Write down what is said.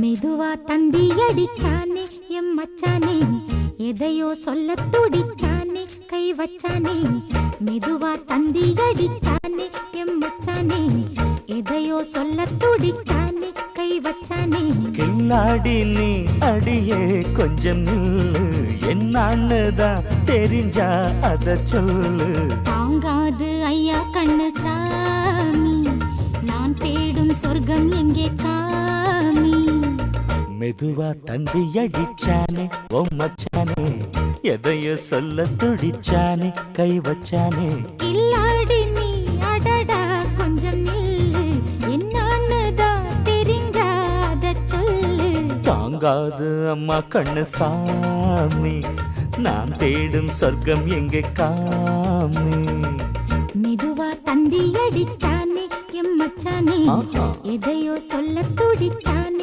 மெதுவா தந்தி அடிச்சானே எம் மச்சானே, எதையோ சொல்ல துடிச்சானே கை வச்சானே. மெதுவா தந்தி அடிச்சானே எம் மச்சானே, எதையோ சொல்ல துடிச்சானே கை வச்சானே. கில்லாடி நீ அடியே கொஞ்சம் நில்லு, என்னான்னுதான் தெரிஞ்சா அத சொல்லு. தாங்காது ஐயா கண்ணு சாமி, நான் தேடும் சொர்க்கம் எங்கே காமி. மெதுவா தந்தி அடிச்சானே ஓ மச்சானே, எதையோ சொல்ல துடிச்சானே கை வச்சானே. இல்லாடி நீ அடடா கொஞ்சம் நில்லு, என்னான்னுதான் தெரிஞ்சாத சொல்லு. தாங்காது அம்மா கண்ணு சாமி, நான் தேடும் சொர்க்கம் எங்கே காமி. மெதுவா தந்தி அடிச்சானே எம் மச்சானே, எதையோ சொல்ல துடிச்சானே